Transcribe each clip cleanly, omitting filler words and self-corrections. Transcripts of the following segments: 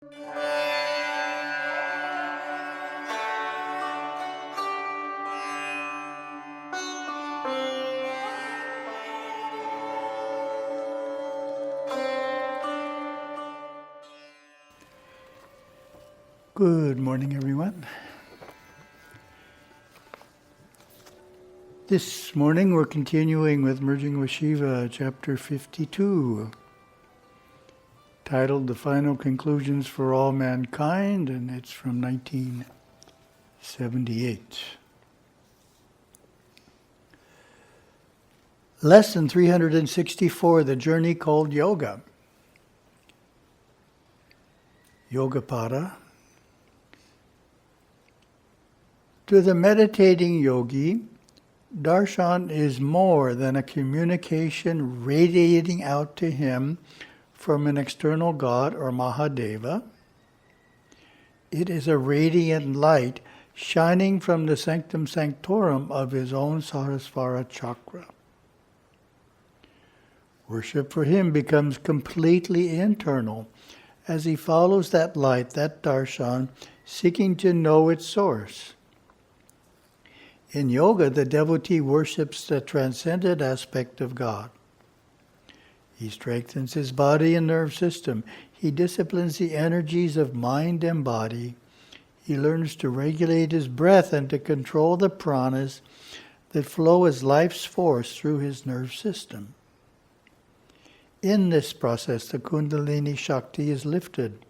Good morning, everyone. This morning we're continuing with Merging with Śiva, chapter 52, titled The Final Conclusions for All Mankind, and it's from 1978. Lesson 364, the journey called yoga. Yogapada. To the meditating yogi, darshan is more than a communication radiating out to him from an external God or Mahādeva. It is a radiant light shining from the sanctum sanctorum of his own Sarasvara chakra. Worship for him becomes completely internal as he follows that light, that darshan, seeking to know its source. In yoga, the devotee worships the transcendent aspect of God. He strengthens his body and nerve system. He disciplines the energies of mind and body. He learns to regulate his breath and to control the prāṇas that flow as life's force through his nerve system. In this process, the kundalini śakti is lifted,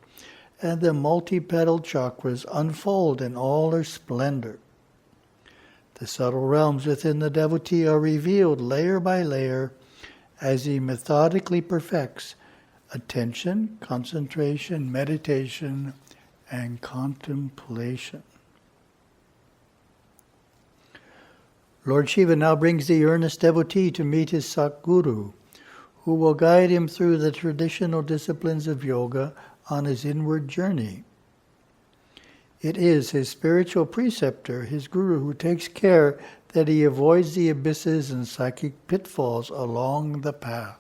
and the multi-petaled chakras unfold in all their splendor. The subtle realms within the devotee are revealed layer by layer as he methodically perfects attention, concentration, meditation, and contemplation. Lord Shiva now brings the earnest devotee to meet his Satguru, who will guide him through the traditional disciplines of yoga on his inward journey. It is his spiritual preceptor, his guru, who takes care that he avoids the abysses and psychic pitfalls along the path.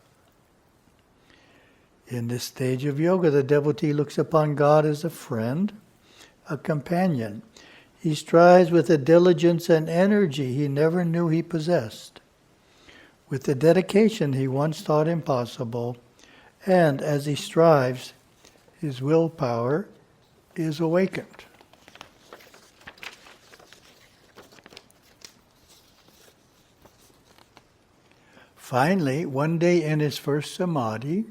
In this stage of yoga, the devotee looks upon God as a friend, a companion. He strives with a diligence and energy he never knew he possessed, with the dedication he once thought impossible, and as he strives, his willpower is awakened. Finally, one day in his first samadhi,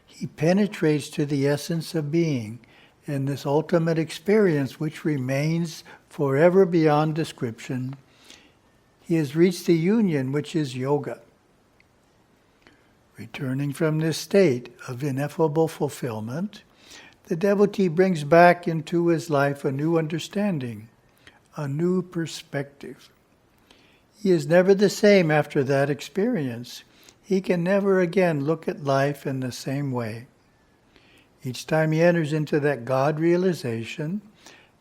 he penetrates to the essence of being in this ultimate experience which remains forever beyond description. He has reached the union which is yoga. Returning from this state of ineffable fulfillment, the devotee brings back into his life a new understanding, a new perspective. He is never the same after that experience. He can never again look at life in the same way. Each time he enters into that God realization,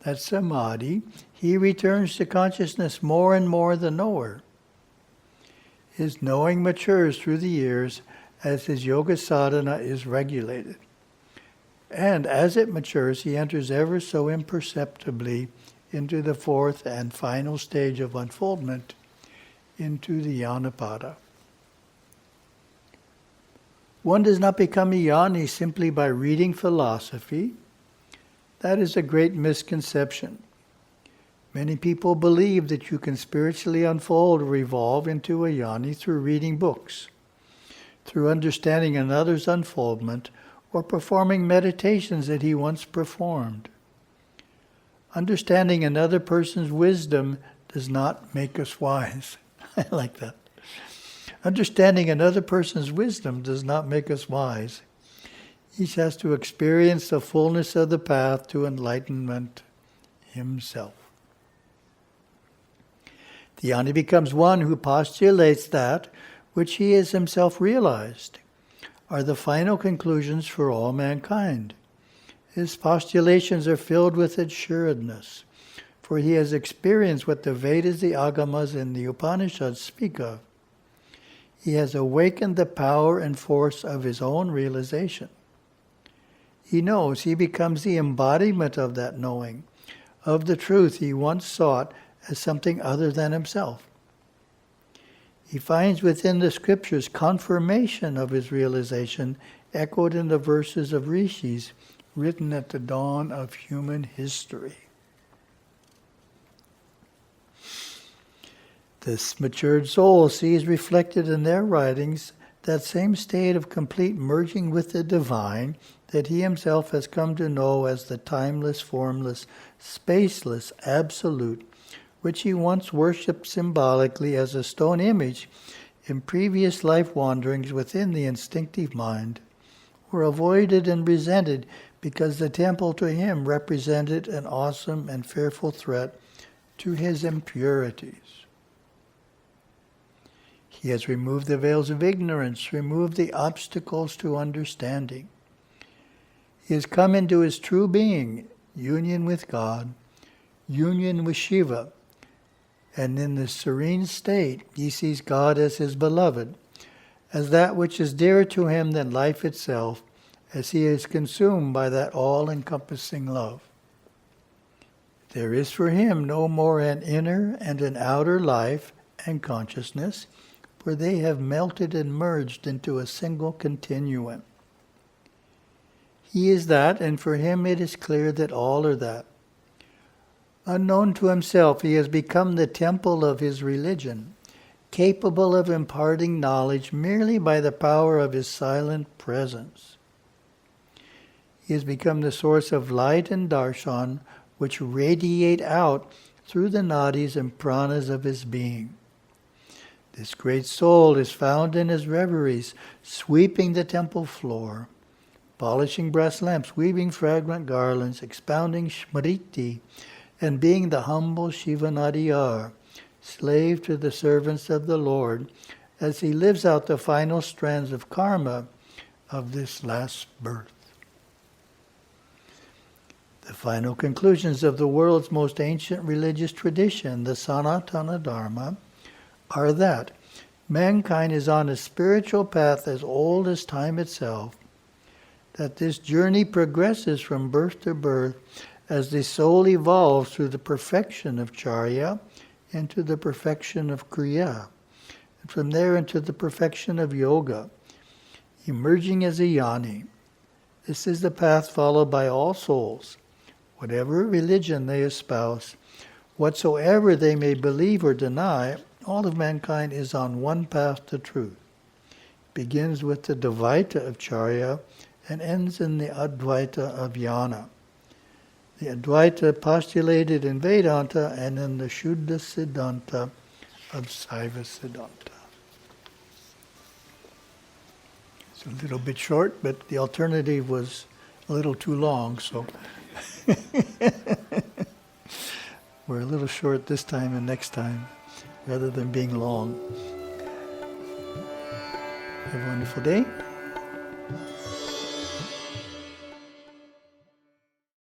that samadhi, he returns to consciousness more and more the knower. His knowing matures through the years as his yoga sadhana is regulated. And as it matures, he enters ever so imperceptibly into the fourth and final stage of unfoldment, into the Jnanapada. One does not become a jnani simply by reading philosophy. That is a great misconception. Many people believe that you can spiritually unfold or evolve into a jnani through reading books, through understanding another's unfoldment, or performing meditations that he once performed. Understanding another person's wisdom does not make us wise. I like that. Understanding another person's wisdom does not make us wise. Each has to experience the fullness of the path to enlightenment himself. The jnani becomes one who postulates that which he has himself realized are the final conclusions for all mankind. His postulations are filled with assuredness, for he has experienced what the Vedas, the Agamas, and the Upanishads speak of. He has awakened the power and force of his own realization. he knows. He becomes the embodiment of that knowing, of the truth he once sought as something other than himself. He finds within the scriptures confirmation of his realization, echoed in the verses of rishis written at the dawn of human history. This matured soul sees reflected in their writings that same state of complete merging with the divine that he himself has come to know as the timeless, formless, spaceless absolute, which he once worshipped symbolically as a stone image in previous life wanderings within the instinctive mind, were avoided and resented because the temple to him represented an awesome and fearful threat to his impurities. He has removed the veils of ignorance, removed the obstacles to understanding. He has come into his true being, union with God, union with Śiva, and in this serene state he sees God as his beloved, as that which is dearer to him than life itself, as he is consumed by that all-encompassing love. There is for him no more an inner and an outer life and consciousness, for they have melted and merged into a single continuum. He is that, and for him it is clear that all are that. Unknown to himself, he has become the temple of his religion, capable of imparting knowledge merely by the power of his silent presence. He has become the source of light and darshan, which radiate out through the nadis and prāṇas of his being. This great soul is found in his reveries, sweeping the temple floor, polishing brass lamps, weaving fragrant garlands, expounding smriti, and being the humble Shivanadiyar, slave to the servants of the Lord, as he lives out the final strands of karma of this last birth. The final conclusions of the world's most ancient religious tradition, the Sanatana Dharma, are that mankind is on a spiritual path as old as time itself, that this journey progresses from birth to birth as the soul evolves through the perfection of charya into the perfection of kriya, and from there into the perfection of yoga, emerging as a jnani. This is the path followed by all souls, whatever religion they espouse, whatsoever they may believe or deny. All of mankind is on one path to truth. It begins with the Dvaita of Charya and ends in the Advaita of Jnana. The Advaita postulated in Vedanta and in the Shuddha Siddhanta of Saiva Siddhanta. It's a little bit short, but the alternative was a little too long, so we're a little short this time and next time, rather than being long. Have a wonderful day.